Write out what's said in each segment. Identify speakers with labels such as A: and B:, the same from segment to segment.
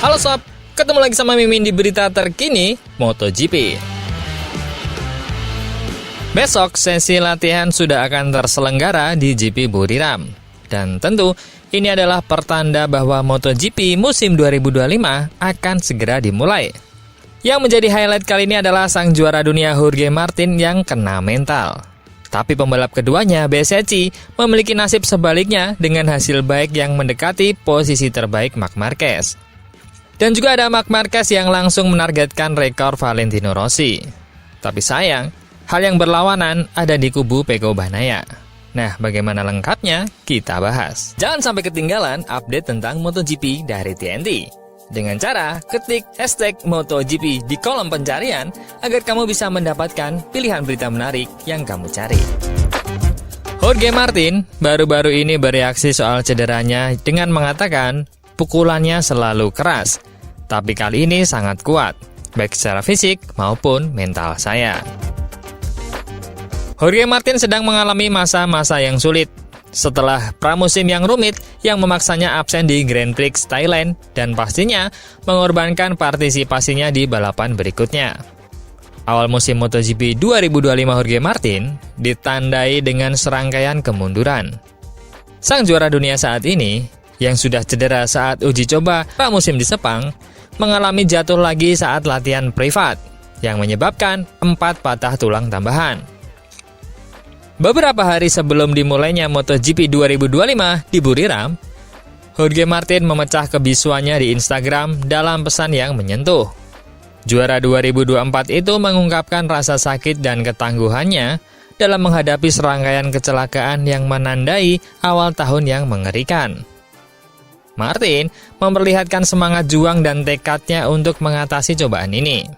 A: Halo sob, ketemu lagi sama Mimin di berita terkini MotoGP. Besok sesi latihan sudah akan terselenggara di GP Buriram. Dan tentu ini adalah pertanda bahwa MotoGP musim 2025 akan segera dimulai. Yang menjadi highlight kali ini adalah sang juara dunia Jorge Martin yang kena mental. Tapi pembalap keduanya, Bezzecchi, memiliki nasib sebaliknya dengan hasil baik yang mendekati posisi terbaik Marc Marquez. Dan juga ada Marc Marquez yang langsung menargetkan rekor Valentino Rossi. Tapi sayang, hal yang berlawanan ada di kubu Pecco Bagnaia. Nah, bagaimana lengkapnya? Kita bahas. Jangan sampai ketinggalan update tentang MotoGP dari TNT. Dengan cara ketik hashtag MotoGP di kolom pencarian agar kamu bisa mendapatkan pilihan berita menarik yang kamu cari. Jorge Martin baru-baru ini bereaksi soal cederanya dengan mengatakan pukulannya selalu keras, tapi kali ini sangat kuat, baik secara fisik maupun mental saya. Jorge Martin sedang mengalami masa-masa yang sulit setelah pramusim yang rumit yang memaksanya absen di Grand Prix Thailand dan pastinya mengorbankan partisipasinya di balapan berikutnya. Awal musim MotoGP 2025 Jorge Martin ditandai dengan serangkaian kemunduran. Sang juara dunia saat ini, yang sudah cedera saat uji coba pramusim di Sepang, mengalami jatuh lagi saat latihan privat, yang menyebabkan 4 patah tulang tambahan. Beberapa hari sebelum dimulainya MotoGP 2025 di Buriram, Jorge Martin memecah kebisuannya di Instagram dalam pesan yang menyentuh. Juara 2024 itu mengungkapkan rasa sakit dan ketangguhannya dalam menghadapi serangkaian kecelakaan yang menandai awal tahun yang mengerikan. Martin memperlihatkan semangat juang dan tekadnya untuk mengatasi cobaan ini.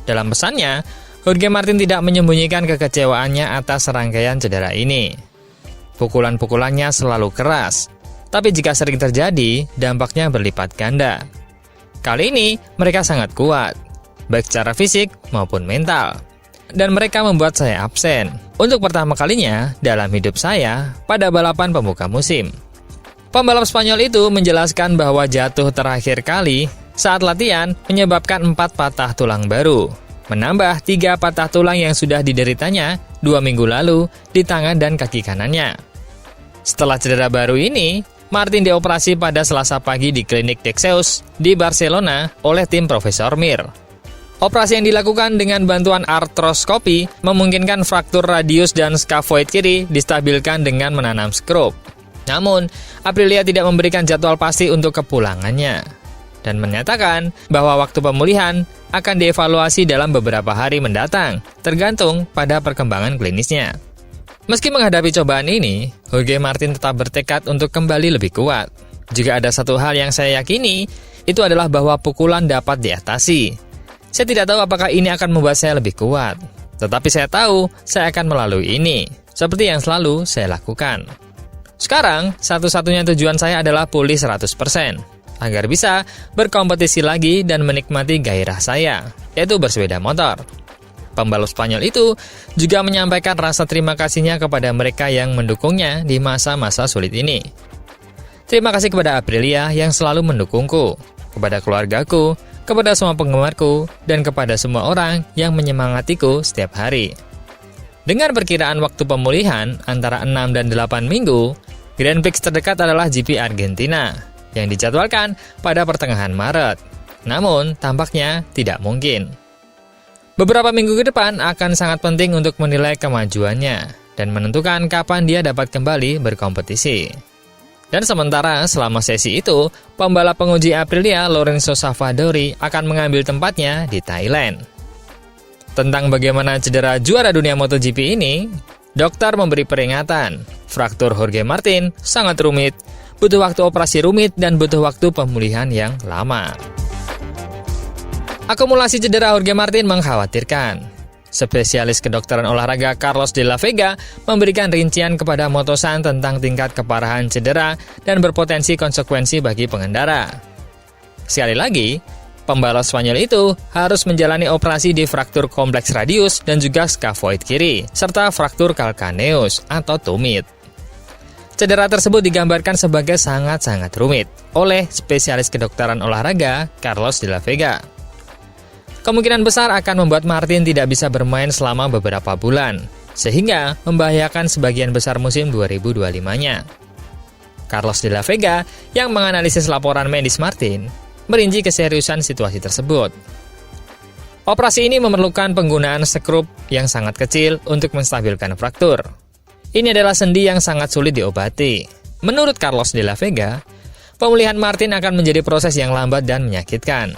A: Dalam pesannya, Jorge Martin tidak menyembunyikan kekecewaannya atas serangkaian cedera ini. Pukulan-pukulannya selalu keras, tapi jika sering terjadi, dampaknya berlipat ganda. Kali ini, mereka sangat kuat, baik secara fisik maupun mental. Dan mereka membuat saya absen, untuk pertama kalinya dalam hidup saya pada balapan pembuka musim. Pembalap Spanyol itu menjelaskan bahwa jatuh terakhir kali saat latihan menyebabkan 4 patah tulang baru, menambah 3 patah tulang yang sudah dideritanya 2 minggu lalu di tangan dan kaki kanannya. Setelah cedera baru ini, Martin dioperasi pada Selasa pagi di klinik Dexeus di Barcelona oleh tim Profesor Mir. Operasi yang dilakukan dengan bantuan artroskopi memungkinkan fraktur radius dan skavoid kiri distabilkan dengan menanam skrup. Namun, Aprilia tidak memberikan jadwal pasti untuk kepulangannya dan menyatakan bahwa waktu pemulihan akan dievaluasi dalam beberapa hari mendatang, tergantung pada perkembangan klinisnya. Meski menghadapi cobaan ini, Jorge Martin tetap bertekad untuk kembali lebih kuat. Jika ada satu hal yang saya yakini, itu adalah bahwa pukulan dapat diatasi. Saya tidak tahu apakah ini akan membuat saya lebih kuat, tetapi saya tahu saya akan melalui ini, seperti yang selalu saya lakukan. Sekarang, satu-satunya tujuan saya adalah pulih 100%. Agar bisa berkompetisi lagi dan menikmati gairah saya, yaitu bersepeda motor. Pembalap Spanyol itu juga menyampaikan rasa terima kasihnya kepada mereka yang mendukungnya di masa-masa sulit ini. Terima kasih kepada Aprilia yang selalu mendukungku, kepada keluargaku, kepada semua penggemarku, dan kepada semua orang yang menyemangatiku setiap hari. Dengan perkiraan waktu pemulihan antara 6 dan 8 minggu, Grand Prix terdekat adalah GP Argentina, yang dijadwalkan pada pertengahan Maret. Namun, tampaknya tidak mungkin. Beberapa minggu ke depan akan sangat penting untuk menilai kemajuannya dan menentukan kapan dia dapat kembali berkompetisi. Dan sementara selama sesi itu, pembalap penguji Aprilia Lorenzo Savadori akan mengambil tempatnya di Thailand. Tentang bagaimana cedera juara dunia MotoGP ini, dokter memberi peringatan, fraktur Jorge Martin sangat rumit, butuh waktu operasi rumit dan butuh waktu pemulihan yang lama. Akumulasi cedera Jorge Martin mengkhawatirkan. Spesialis kedokteran olahraga Carlos de la Vega memberikan rincian kepada Motosan tentang tingkat keparahan cedera dan berpotensi konsekuensi bagi pengendara. Sekali lagi, pembalap Spanyol itu harus menjalani operasi di fraktur kompleks radius dan juga skavoid kiri, serta fraktur calcaneus atau tumit. Cedera tersebut digambarkan sebagai sangat-sangat rumit oleh spesialis kedokteran olahraga Carlos de la Vega. Kemungkinan besar akan membuat Martin tidak bisa bermain selama beberapa bulan, sehingga membahayakan sebagian besar musim 2025-nya. Carlos de la Vega yang menganalisis laporan medis Martin merinci keseriusan situasi tersebut. Operasi ini memerlukan penggunaan skrup yang sangat kecil untuk menstabilkan fraktur. Ini adalah sendi yang sangat sulit diobati. Menurut Carlos de la Vega, pemulihan Martin akan menjadi proses yang lambat dan menyakitkan.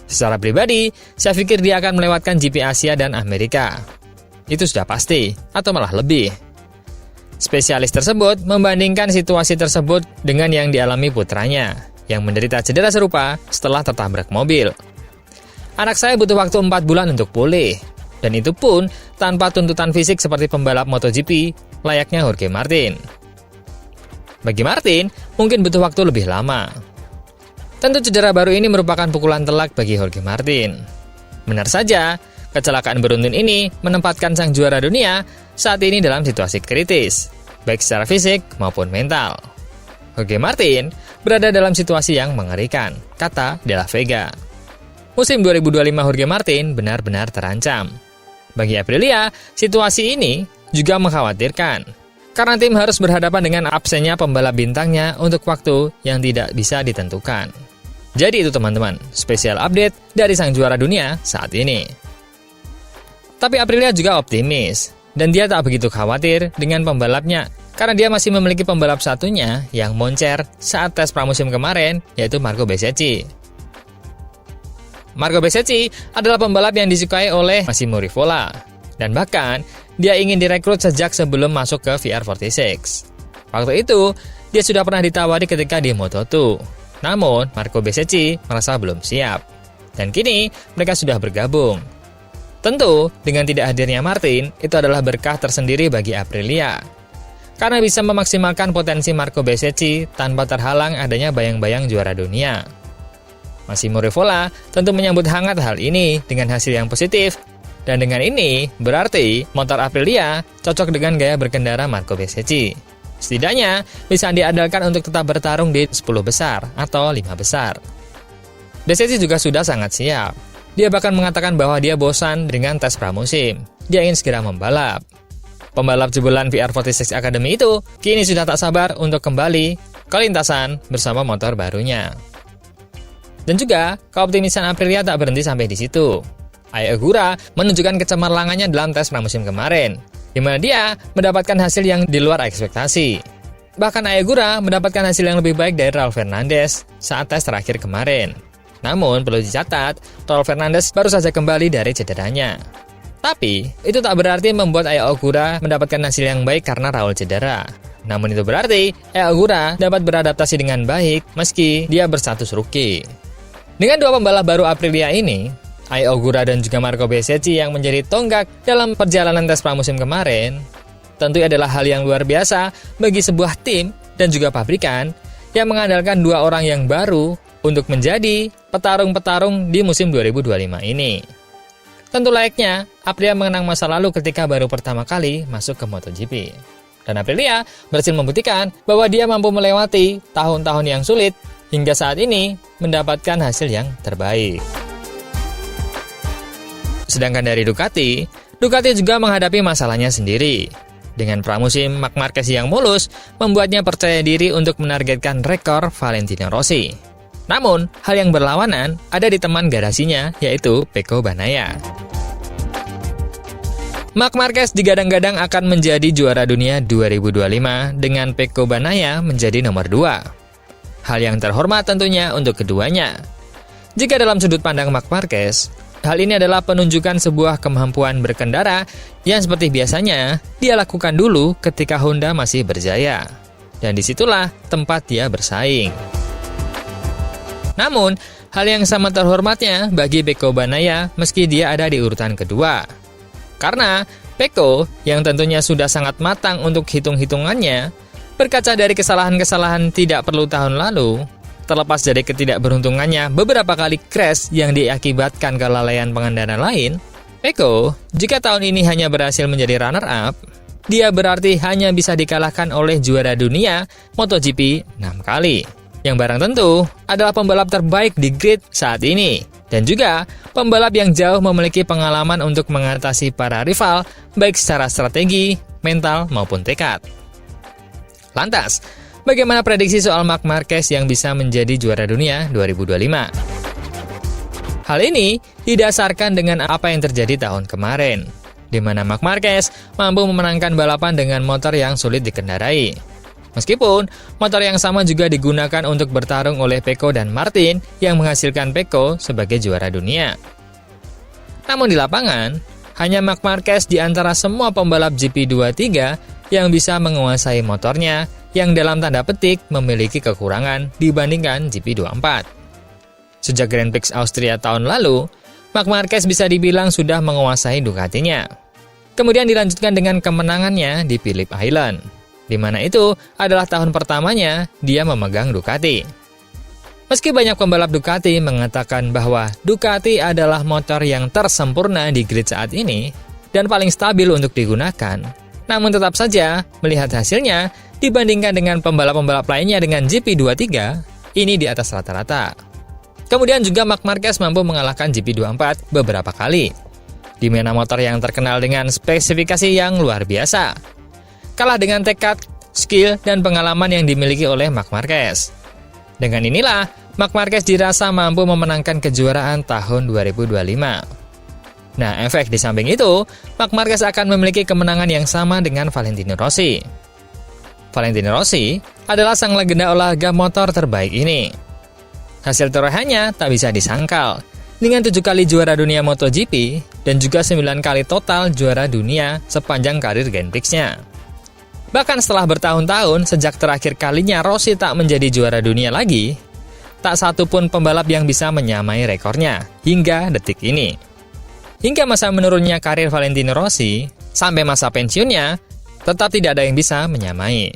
A: Secara pribadi, saya pikir dia akan melewatkan GP Asia dan Amerika. Itu sudah pasti, atau malah lebih. Spesialis tersebut membandingkan situasi tersebut dengan yang dialami putranya, yang menderita cedera serupa setelah tertabrak mobil. Anak saya butuh waktu 4 bulan untuk pulih, dan itu pun tanpa tuntutan fisik seperti pembalap MotoGP layaknya Jorge Martin. Bagi Martin, mungkin butuh waktu lebih lama. Tentu cedera baru ini merupakan pukulan telak bagi Jorge Martin. Benar saja, kecelakaan beruntun ini menempatkan sang juara dunia saat ini dalam situasi kritis, baik secara fisik maupun mental. Jorge Martin berada dalam situasi yang mengerikan, kata De La Vega. Musim 2025 Jorge Martin benar-benar terancam. Bagi Aprilia, situasi ini juga mengkhawatirkan, karena tim harus berhadapan dengan absennya pembalap bintangnya untuk waktu yang tidak bisa ditentukan. Jadi itu teman-teman, spesial update dari sang juara dunia saat ini. Tapi Aprilia juga optimis, dan dia tak begitu khawatir dengan pembalapnya, karena dia masih memiliki pembalap satunya yang moncer saat tes pramusim kemarin, yaitu Marco Bezzecchi. Marco Bezzecchi adalah pembalap yang disukai oleh Massimo Rivola, dan bahkan dia ingin direkrut sejak sebelum masuk ke VR46. Waktu itu, dia sudah pernah ditawari ketika di Moto2. Namun, Marco Bezzecchi merasa belum siap. Dan kini, mereka sudah bergabung. Tentu, dengan tidak hadirnya Martin, itu adalah berkah tersendiri bagi Aprilia. Karena bisa memaksimalkan potensi Marco Bezzecchi tanpa terhalang adanya bayang-bayang juara dunia. Massimo Rivola tentu menyambut hangat hal ini dengan hasil yang positif. Dan dengan ini, berarti motor Aprilia cocok dengan gaya berkendara Marco Bezzecchi. Setidaknya, bisa diandalkan untuk tetap bertarung di 10 besar atau 5 besar. Bezzecchi juga sudah sangat siap. Dia bahkan mengatakan bahwa dia bosan dengan tes pramusim. Dia ingin segera membalap. Pembalap jebolan VR46 Academy itu kini sudah tak sabar untuk kembali ke lintasan bersama motor barunya. Dan juga, keoptimisan Aprilia tak berhenti sampai di situ. Ai Ogura menunjukkan kecemerlangannya dalam tes pramusim kemarin, di mana dia mendapatkan hasil yang di luar ekspektasi. Bahkan Ai Ogura mendapatkan hasil yang lebih baik dari Raul Fernandez saat tes terakhir kemarin. Namun, perlu dicatat, Raul Fernandez baru saja kembali dari cederanya. Tapi, itu tak berarti membuat Ai Ogura mendapatkan hasil yang baik karena Raul cedera. Namun itu berarti, Ai Ogura dapat beradaptasi dengan baik meski dia berstatus rookie. Dengan dua pembalap baru Aprilia ini, Ai Ogura dan juga Marco Bezzecchi yang menjadi tonggak dalam perjalanan tes pramusim kemarin, tentu adalah hal yang luar biasa bagi sebuah tim dan juga pabrikan yang mengandalkan dua orang yang baru untuk menjadi petarung-petarung di musim 2025 ini. Tentu layaknya Aprilia mengenang masa lalu ketika baru pertama kali masuk ke MotoGP. Dan Aprilia berhasil membuktikan bahwa dia mampu melewati tahun-tahun yang sulit hingga saat ini mendapatkan hasil yang terbaik. Sedangkan dari Ducati juga menghadapi masalahnya sendiri. Dengan pramusim Marc Marquez yang mulus, membuatnya percaya diri untuk menargetkan rekor Valentino Rossi. Namun, hal yang berlawanan ada di teman garasinya, yaitu Pecco Bagnaia. Marc Marquez digadang-gadang akan menjadi juara dunia 2025 dengan Pecco Bagnaia menjadi nomor 2. Hal yang terhormat tentunya untuk keduanya. Jika dalam sudut pandang Marc Marquez, hal ini adalah penunjukan sebuah kemampuan berkendara yang seperti biasanya dia lakukan dulu ketika Honda masih berjaya. Dan disitulah tempat dia bersaing. Namun, hal yang sama terhormatnya bagi Pecco Bagnaia meski dia ada di urutan kedua. Karena Pecco yang tentunya sudah sangat matang untuk hitung-hitungannya, berkaca dari kesalahan-kesalahan tidak perlu tahun lalu, terlepas dari ketidakberuntungannya beberapa kali crash yang diakibatkan kelalaian pengendara lain, Pecco, jika tahun ini hanya berhasil menjadi runner-up, dia berarti hanya bisa dikalahkan oleh juara dunia MotoGP 6 kali. Yang barang tentu adalah pembalap terbaik di grid saat ini. Dan juga pembalap yang jauh memiliki pengalaman untuk mengatasi para rival, baik secara strategi, mental, maupun tekad. Lantas, bagaimana prediksi soal Marc Marquez yang bisa menjadi juara dunia 2025? Hal ini didasarkan dengan apa yang terjadi tahun kemarin, di mana Marc Marquez mampu memenangkan balapan dengan motor yang sulit dikendarai. Meskipun motor yang sama juga digunakan untuk bertarung oleh Pecco dan Martin yang menghasilkan Pecco sebagai juara dunia. Namun di lapangan, hanya Marc Marquez di antara semua pembalap GP23 yang bisa menguasai motornya yang dalam tanda petik memiliki kekurangan dibandingkan GP24. Sejak Grand Prix Austria tahun lalu, Marc Marquez bisa dibilang sudah menguasai Ducatinya. Kemudian dilanjutkan dengan kemenangannya di Phillip Island, di mana itu adalah tahun pertamanya dia memegang Ducati. Meski banyak pembalap Ducati mengatakan bahwa Ducati adalah motor yang tersempurna di grid saat ini dan paling stabil untuk digunakan, namun tetap saja melihat hasilnya dibandingkan dengan pembalap-pembalap lainnya dengan GP23, ini di atas rata-rata. Kemudian juga Marc Marquez mampu mengalahkan GP24 beberapa kali, di mana motor yang terkenal dengan spesifikasi yang luar biasa kalah dengan tekad, skill, dan pengalaman yang dimiliki oleh Marc Marquez. Dengan inilah, Marc Marquez dirasa mampu memenangkan kejuaraan tahun 2025. Nah, efek di samping itu, Marc Marquez akan memiliki kemenangan yang sama dengan Valentino Rossi. Valentino Rossi adalah sang legenda olahraga motor terbaik ini. Hasil torehannya tak bisa disangkal, dengan 7 kali juara dunia MotoGP dan juga 9 kali total juara dunia sepanjang karir Grand Prix-nya. Bahkan setelah bertahun-tahun sejak terakhir kalinya Rossi tak menjadi juara dunia lagi, tak satu pun pembalap yang bisa menyamai rekornya hingga detik ini. Hingga masa menurunnya karir Valentino Rossi, sampai masa pensiunnya, tetap tidak ada yang bisa menyamai.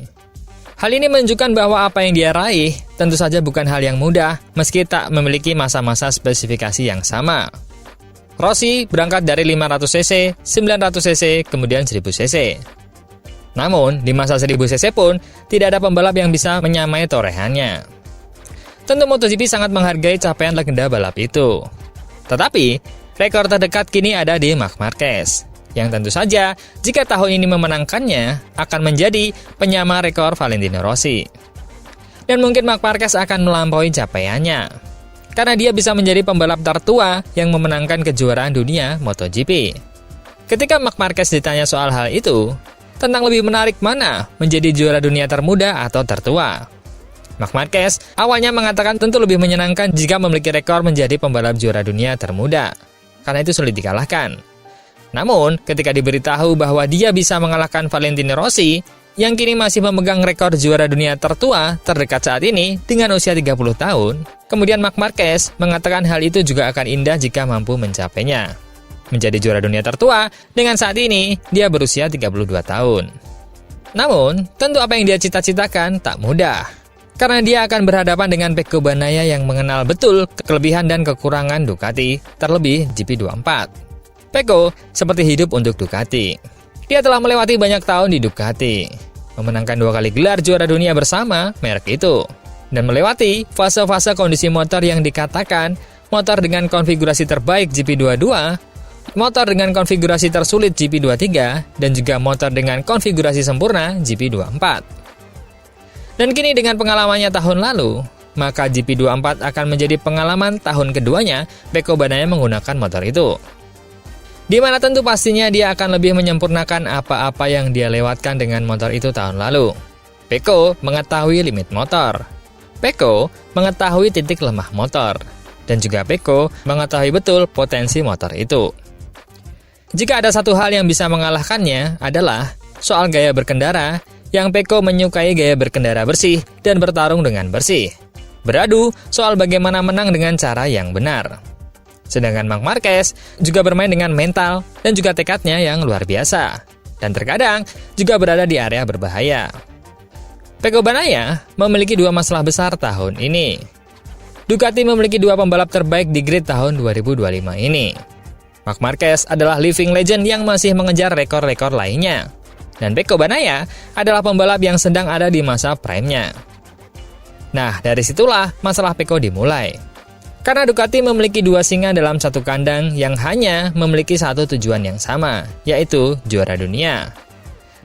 A: Hal ini menunjukkan bahwa apa yang dia raih tentu saja bukan hal yang mudah meski tak memiliki masa-masa spesifikasi yang sama. Rossi berangkat dari 500cc, 900cc, kemudian 1000cc. Namun, di masa 1000cc pun, tidak ada pembalap yang bisa menyamai torehannya. Tentu MotoGP sangat menghargai capaian legenda balap itu. Tetapi, rekor terdekat kini ada di Marc Marquez, yang tentu saja, jika tahun ini memenangkannya, akan menjadi penyama rekor Valentino Rossi. Dan mungkin Marc Marquez akan melampaui capaiannya, karena dia bisa menjadi pembalap tertua yang memenangkan kejuaraan dunia MotoGP. Ketika Marc Marquez ditanya soal hal itu, tentang lebih menarik mana menjadi juara dunia termuda atau tertua, Marc Marquez awalnya mengatakan tentu lebih menyenangkan jika memiliki rekor menjadi pembalap juara dunia termuda, karena itu sulit dikalahkan. Namun, ketika diberitahu bahwa dia bisa mengalahkan Valentino Rossi, yang kini masih memegang rekor juara dunia tertua terdekat saat ini dengan usia 30 tahun, kemudian Marc Marquez mengatakan hal itu juga akan indah jika mampu mencapainya. Menjadi juara dunia tertua, dengan saat ini dia berusia 32 tahun. Namun, tentu apa yang dia cita-citakan tak mudah, karena dia akan berhadapan dengan Pecco Bagnaia yang mengenal betul kelebihan dan kekurangan Ducati, terlebih GP24. Pecco seperti hidup untuk Ducati. Dia telah melewati banyak tahun di Ducati, memenangkan 2 kali gelar juara dunia bersama merek itu, dan melewati fase-fase kondisi motor yang dikatakan motor dengan konfigurasi terbaik GP22, motor dengan konfigurasi tersulit GP23, dan juga motor dengan konfigurasi sempurna GP24. Dan kini dengan pengalamannya tahun lalu, maka GP24 akan menjadi pengalaman tahun keduanya Pecco Bagnaia menggunakan motor itu. Di mana tentu pastinya dia akan lebih menyempurnakan apa-apa yang dia lewatkan dengan motor itu tahun lalu. Pecco mengetahui limit motor. Pecco mengetahui titik lemah motor. Dan juga Pecco mengetahui betul potensi motor itu. Jika ada satu hal yang bisa mengalahkannya adalah soal gaya berkendara, yang Pecco menyukai gaya berkendara bersih dan bertarung dengan bersih. Beradu soal bagaimana menang dengan cara yang benar. Sedangkan Marc Marquez juga bermain dengan mental dan juga tekadnya yang luar biasa. Dan terkadang juga berada di area berbahaya. Pecco Bagnaia memiliki 2 masalah besar tahun ini. Ducati memiliki 2 pembalap terbaik di grid tahun 2025 ini. Marc Marquez adalah living legend yang masih mengejar rekor-rekor lainnya. Dan Pecco Bagnaia adalah pembalap yang sedang ada di masa prime-nya. Nah, dari situlah masalah Pecco dimulai. Karena Ducati memiliki dua singa dalam satu kandang yang hanya memiliki satu tujuan yang sama, yaitu juara dunia.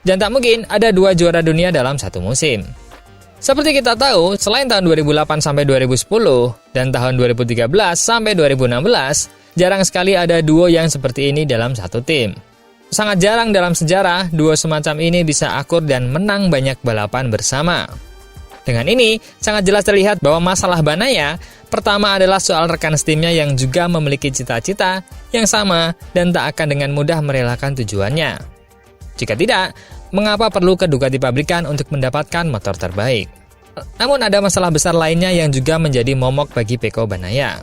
A: Dan tak mungkin ada dua juara dunia dalam satu musim. Seperti kita tahu, selain tahun 2008 sampai 2010 dan tahun 2013 sampai 2016, jarang sekali ada duo yang seperti ini dalam satu tim. Sangat jarang dalam sejarah duo semacam ini bisa akur dan menang banyak balapan bersama. Dengan ini, sangat jelas terlihat bahwa masalah Bagnaia pertama adalah soal rekan setimnya yang juga memiliki cita-cita yang sama dan tak akan dengan mudah merelakan tujuannya. Jika tidak, mengapa perlu ke Ducati pabrikan untuk mendapatkan motor terbaik? Namun ada masalah besar lainnya yang juga menjadi momok bagi Pecco Bagnaia.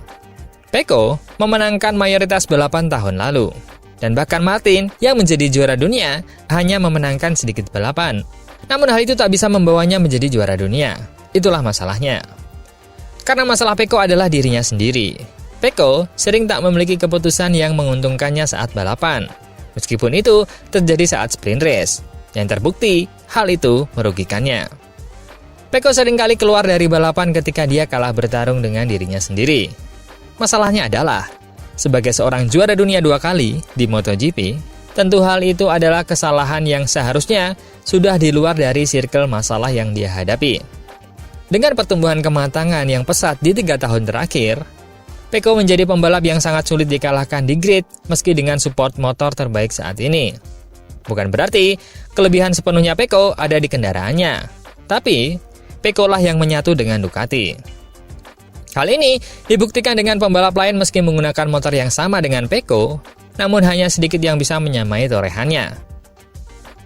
A: Pecco memenangkan mayoritas balapan tahun lalu, dan bahkan Martin yang menjadi juara dunia hanya memenangkan sedikit balapan. Namun hal itu tak bisa membawanya menjadi juara dunia. Itulah masalahnya. Karena masalah Pecco adalah dirinya sendiri. Pecco sering tak memiliki keputusan yang menguntungkannya saat balapan. Meskipun itu terjadi saat sprint race. Yang terbukti, hal itu merugikannya. Pecco seringkali keluar dari balapan ketika dia kalah bertarung dengan dirinya sendiri. Masalahnya adalah, sebagai seorang juara dunia 2 kali di MotoGP, tentu hal itu adalah kesalahan yang seharusnya sudah di luar dari sirkel masalah yang dia hadapi. Dengan pertumbuhan kematangan yang pesat di 3 tahun terakhir, Pecco menjadi pembalap yang sangat sulit dikalahkan di grid meski dengan support motor terbaik saat ini. Bukan berarti kelebihan sepenuhnya Pecco ada di kendaraannya, tapi Pecco lah yang menyatu dengan Ducati. Hal ini dibuktikan dengan pembalap lain meski menggunakan motor yang sama dengan Pecco, namun hanya sedikit yang bisa menyamai torehannya.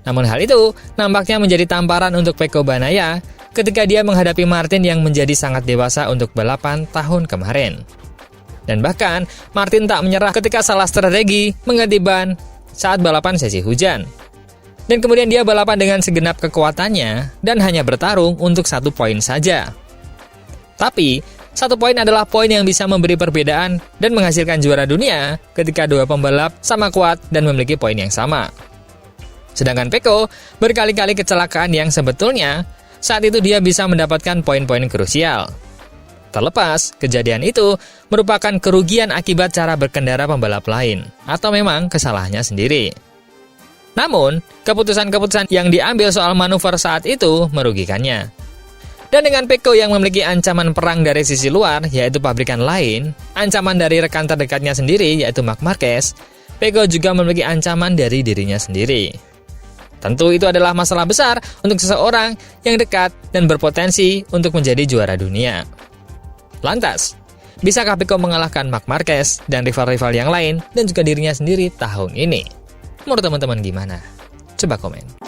A: Namun hal itu nampaknya menjadi tamparan untuk Pecco Bagnaia ketika dia menghadapi Martin yang menjadi sangat dewasa untuk balapan tahun kemarin. Dan bahkan Martin tak menyerah ketika salah strategi mengganti ban saat balapan sesi hujan. Dan kemudian dia balapan dengan segenap kekuatannya dan hanya bertarung untuk 1 poin saja. Tapi 1 poin adalah poin yang bisa memberi perbedaan dan menghasilkan juara dunia ketika dua pembalap sama kuat dan memiliki poin yang sama. Sedangkan Pecco berkali-kali kecelakaan yang sebetulnya saat itu dia bisa mendapatkan poin-poin krusial. Terlepas, kejadian itu merupakan kerugian akibat cara berkendara pembalap lain atau memang kesalahannya sendiri. Namun, keputusan-keputusan yang diambil soal manuver saat itu merugikannya. Dan dengan Pecco yang memiliki ancaman perang dari sisi luar, yaitu pabrikan lain, ancaman dari rekan terdekatnya sendiri, yaitu Marc Marquez, Pecco juga memiliki ancaman dari dirinya sendiri. Tentu itu adalah masalah besar untuk seseorang yang dekat dan berpotensi untuk menjadi juara dunia. Lantas, bisakah Pecco mengalahkan Marc Marquez dan rival-rival yang lain dan juga dirinya sendiri tahun ini? Menurut teman-teman gimana? Coba komen.